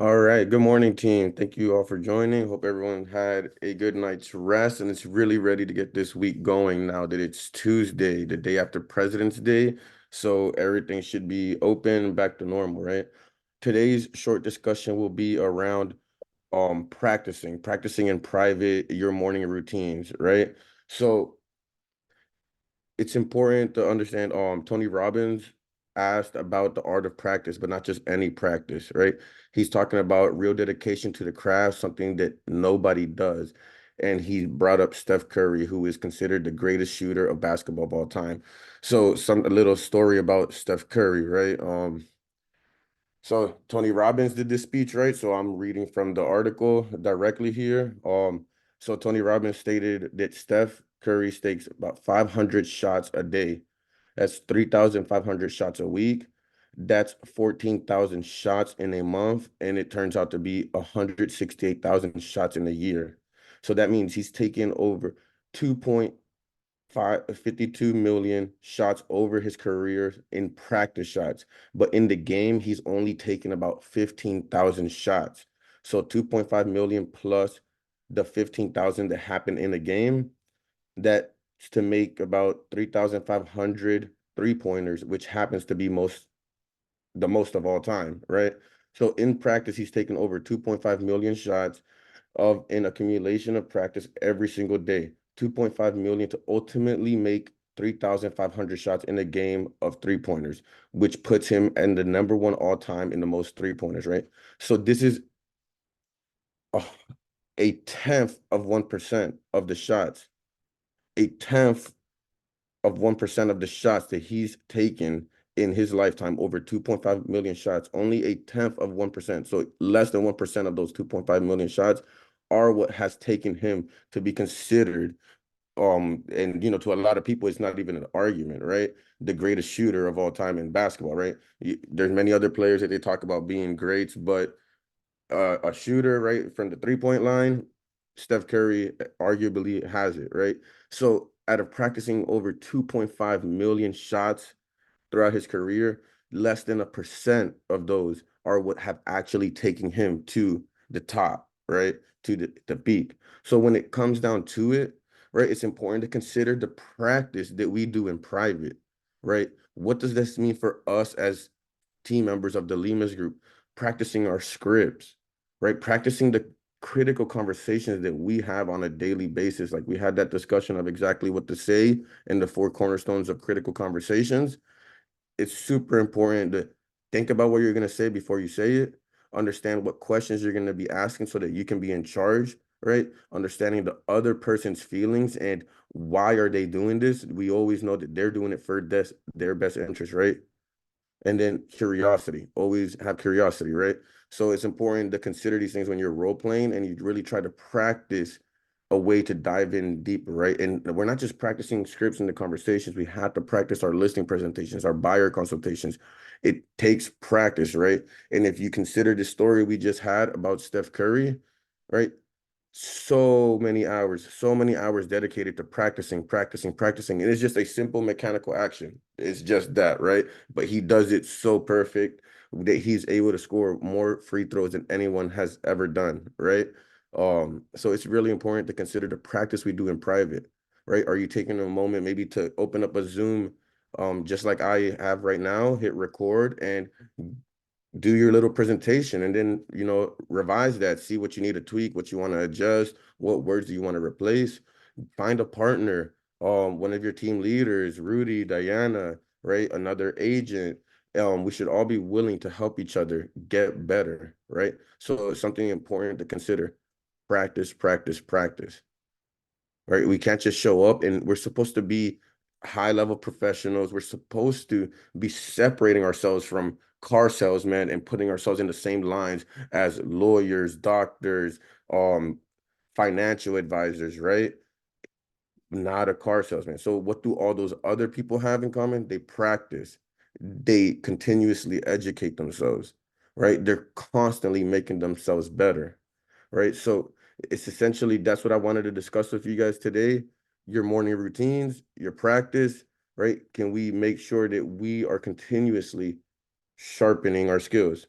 All right. Good morning, team. Thank you all for joining. Hope everyone had a good night's rest and it's really ready to get this week going now that it's Tuesday, the day after President's Day. So everything should be open, back to normal, right? Today's short discussion will be around practicing in private, your morning routines, right? So it's important to understand Tony Robbins asked about the art of practice, but not just any practice, right? He's talking about real dedication to the craft, something that nobody does. And he brought up Steph Curry, who is considered the greatest shooter of basketball of all time. So a little story about Steph Curry, right? So Tony Robbins did this speech, right? So I'm reading from the article directly here. So Tony Robbins stated that Steph Curry takes about 500 shots a day. That's 3,500 shots a week. That's 14,000 shots in a month, and it turns out to be 168,000 shots in a year. So that means he's taken over 2.52 million shots over his career in practice shots. But in the game, he's only taken about 15,000 shots. So 2.5 million plus the 15,000 that happened in the game, that's to make about 3,500 three-pointers, which happens to be the most of all time, right? So in practice, he's taken over 2.5 million shots of an accumulation of practice every single day. 2.5 million to ultimately make 3,500 shots in a game of three-pointers, which puts him in the number one all time in the most three-pointers, right? So this is a, a tenth of 1% of the shots, a tenth of 1% of the shots that he's taken in his lifetime, over 2.5 million shots, only a tenth of 1%. So less than 1% of those 2.5 million shots are what has taken him to be considered, and to a lot of people, it's not even an argument, right? The greatest shooter of all time in basketball, right? There's many other players that they talk about being greats, but a shooter, right, from the three-point line, Steph Curry arguably has it, right? So out of practicing over 2.5 million shots throughout his career, less than 1% of those are what have actually taken him to the top, right? To the peak. So when it comes down to it, right, it's important to consider the practice that we do in private, right? What does this mean for us as team members of the Limas group? Practicing our scripts, right? Practicing the critical conversations that we have on a daily basis. Like we had that discussion of exactly what to say and the four cornerstones of critical conversations. It's super important to think about what you're going to say before you say it, understand what questions you're going to be asking so that you can be in charge, right? Understanding the other person's feelings and why are they doing this. We always know that they're doing it for their best interest, right? And then curiosity, always have curiosity, right? So it's important to consider these things when you're role playing and you really try to practice a way to dive in deeper, right? And we're not just practicing scripts in the conversations, we have to practice our listing presentations, our buyer consultations. It takes practice, right? And if you consider the story we just had about Steph Curry, right? So many hours dedicated to practicing. And it's just a simple mechanical action. It's just that, right? But he does it so perfect that he's able to score more free throws than anyone has ever done, right? So it's really important to consider the practice we do in private, right? Are you taking a moment maybe to open up a Zoom, just like I have right now, hit record and do your little presentation and then revise that, see what you need to tweak, what you want to adjust, what words do you want to replace. Find a partner, one of your team leaders, Rudy, Diana, right, another agent. We should all be willing to help each other get better, right? So it's something important to consider. Practice, right? We can't just show up, and we're supposed to be high level professionals. We're supposed to be separating ourselves from car salesmen and putting ourselves in the same lines as lawyers, doctors, um, financial advisors, right? Not a car salesman. So what do all those other people have in common? They practice. They continuously educate themselves, right? They're constantly making themselves better, right? So it's essentially that's what I wanted to discuss with you guys today. Your morning routines, your practice, right? Can we make sure that we are continuously sharpening our skills,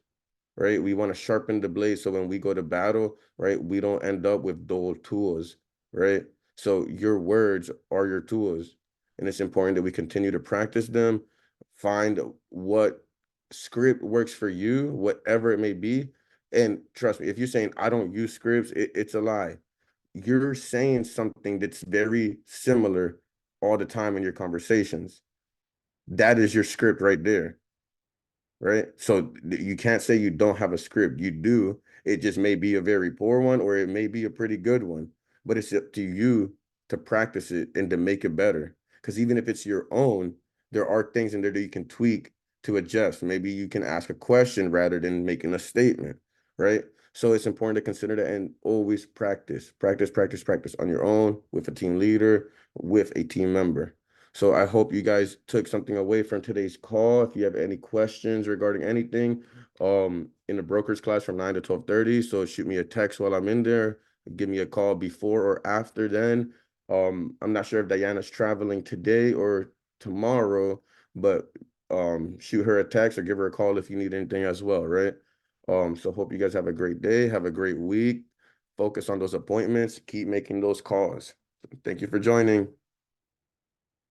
right? We want to sharpen the blade so when we go to battle, right, we don't end up with dull tools, right? So your words are your tools, and it's important that we continue to practice them, find what script works for you, whatever it may be. And trust me, if you're saying I don't use scripts, it's a lie. You're saying something that's very similar all the time in your conversations. That is your script right there, right? So you can't say you don't have a script. You do. It just may be a very poor one or it may be a pretty good one, but it's up to you to practice it and to make it better. Because even if it's your own, there are things in there that you can tweak to adjust. Maybe you can ask a question rather than making a statement, right? So it's important to consider that and always practice, practice, practice, practice on your own with a team leader, with a team member. So I hope you guys took something away from today's call. If you have any questions regarding anything, in the broker's class from 9 to 12:30. So shoot me a text while I'm in there. Give me a call before or after then. I'm not sure if Diana's traveling today or tomorrow, but shoot her a text or give her a call if you need anything as well, right? So hope you guys have a great day, have a great week. Focus on those appointments, keep making those calls. Thank you for joining.